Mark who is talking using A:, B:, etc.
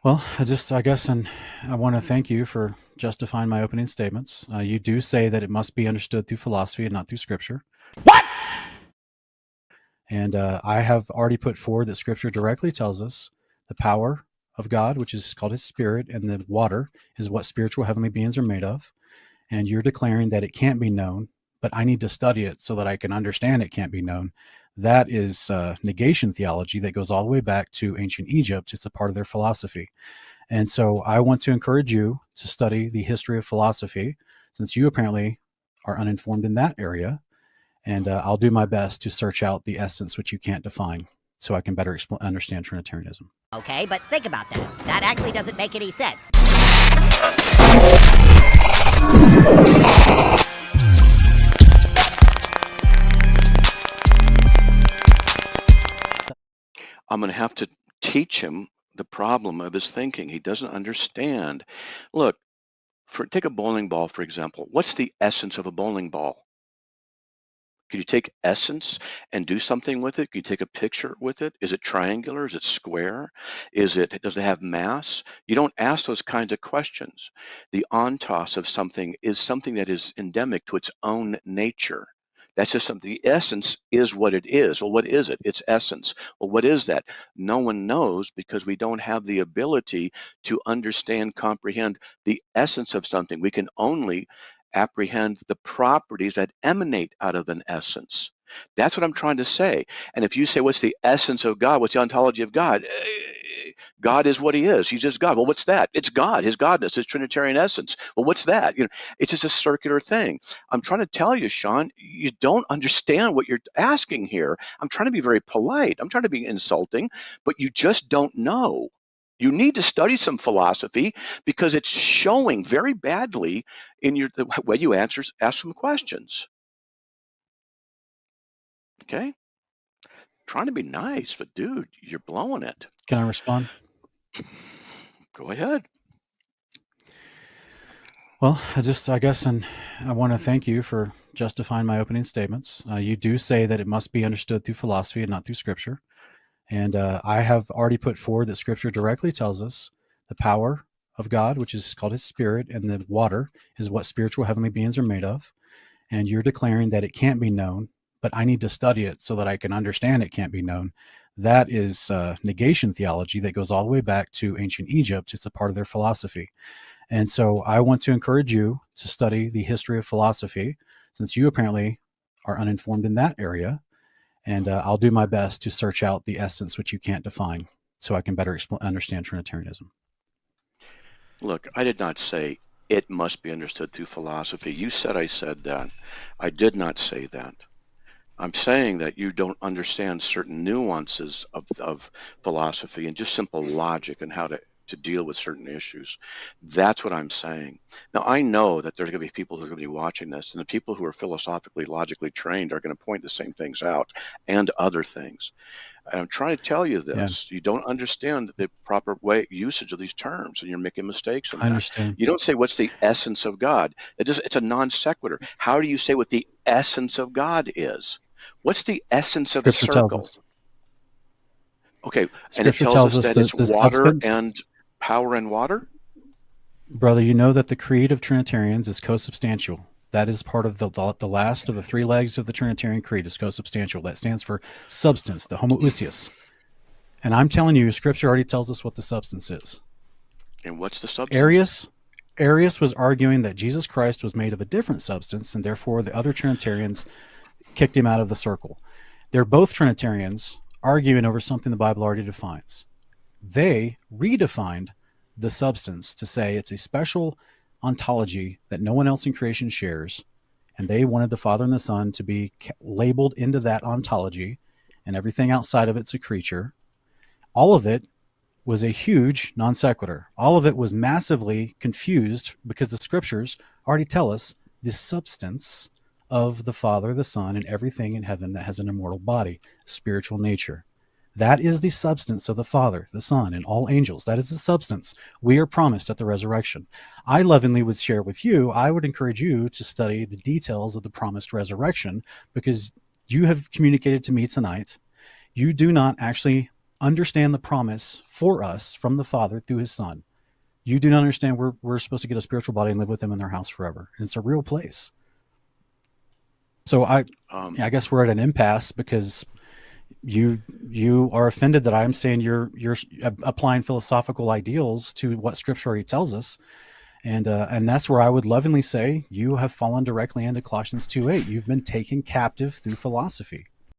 A: Well, I guess, and I want to thank you for justifying my opening statements. You do say that it must be understood through philosophy and not through scripture. And I have already put forward that scripture directly tells us the power of God, which is called his spirit, and the water is what spiritual heavenly beings are made of. And you're declaring that it can't be known, but I need to study it so that I can understand it can't be known. That is negation theology that goes all the way back to ancient Egypt. It's a part of their philosophy. And so I want to encourage you to study the history of philosophy, since you apparently are uninformed in that area. And I'll do my best to search out the essence which you can't define so I can better understand Trinitarianism.
B: Okay, but think about that. That actually doesn't make any sense.
C: I'm going to have to teach him the problem of his thinking. He doesn't understand. Look, take a bowling ball, for example. What's the essence of a bowling ball? Can you take essence and do something with it? Can you take a picture with it? Is it triangular? Is it square? Does it have mass? You don't ask those kinds of questions. The ontos of something is something that is endemic to its own nature. That's just something. The essence is what it is. Well, what is it? It's essence. Well, what is that? No one knows, because we don't have the ability to understand, comprehend the essence of something. We can only apprehend the properties that emanate out of an essence. That's what I'm trying to say. And if you say, what's the essence of God? What's the ontology of God? God is what he is. He's just God. Well, what's that? It's God, his godness, his Trinitarian essence. Well, what's that? It's just a circular thing. I'm trying to tell you, Sean, you don't understand what you're asking here. I'm trying to be very polite. I'm trying to be insulting, but you just don't know. You need to study some philosophy, because it's showing very badly in the way you ask some questions. Okay? Trying to be nice, but dude, you're blowing it.
A: Can I respond?
C: Go ahead.
A: Well, I guess, and I want to thank you for justifying my opening statements. You do say that it must be understood through philosophy and not through scripture. And I have already put forward that scripture directly tells us the power of God, which is called his spirit, and the water is what spiritual heavenly beings are made of. And you're declaring that it can't be known, but I need to study it so that I can understand it can't be known. That is negation theology that goes all the way back to ancient Egypt. It's a part of their philosophy. And so I want to encourage you to study the history of philosophy, since you apparently are uninformed in that area. And I'll do my best to search out the essence which you can't define so I can better understand Trinitarianism.
C: Look, I did not say it must be understood through philosophy. You said I said that. I did not say that. I'm saying that you don't understand certain nuances of philosophy and just simple logic and how to deal with certain issues. That's what I'm saying. Now, I know that there's going to be people who are going to be watching this, and the people who are philosophically, logically trained are going to point the same things out and other ththings. And I'm trying to tell you
A: Yeah,
C: this. You don't understand the proper way usage of these terms, and you're making mistakes in
A: I
C: that.
A: understand.
C: You don't say, what's the essence of God? It's a non sequitur. How do you say what the essence of God is? What's the essence of a
A: Scripture tells
C: circle?
A: us.
C: Okay, and it
A: Scripture
C: tells
A: tells
C: us
A: us
C: that
A: that
C: it's
A: the
C: water
A: substance,
C: and power and water?
A: brother, you know that the creed of Trinitarians is consubstantial. That is part of the last of the three legs of the Trinitarian creed is consubstantial. That stands for substance, the homoousios. And I'm telling you, Scripture already tells us what the substance is.
C: And what's the substance?
A: Arius was arguing that Jesus Christ was made of a different substance, and therefore the other Trinitarians kicked him out of the circle. They're both Trinitarians arguing over something the Bible already defines. They redefined the substance to say it's a special ontology that no one else in creation shares, and they wanted the Father and the Son to be labeled into that ontology, and everything outside of it's a creature. All of it was a huge non sequitur. All of it was massively confused because the scriptures already tell us the substance of the Father, the Son, and everything in heaven that has an immortal body, spiritual nature. That is the substance of the Father, the Son, and all angels. That is the substance we are promised at the resurrection. I lovingly would share with you, I would encourage you to study the details of the promised resurrection, because you have communicated to me tonight, you do not actually understand the promise for us from the Father through his Son. You do not understand we're supposed to get a spiritual body and live with him in their house forever. And it's a real place. So I guess we're at an impasse because you are offended that I'm saying you're applying philosophical ideals to what Scripture already tells us. And that's where I would lovingly say you have fallen directly into Colossians 2:8. You've been taken captive through philosophy.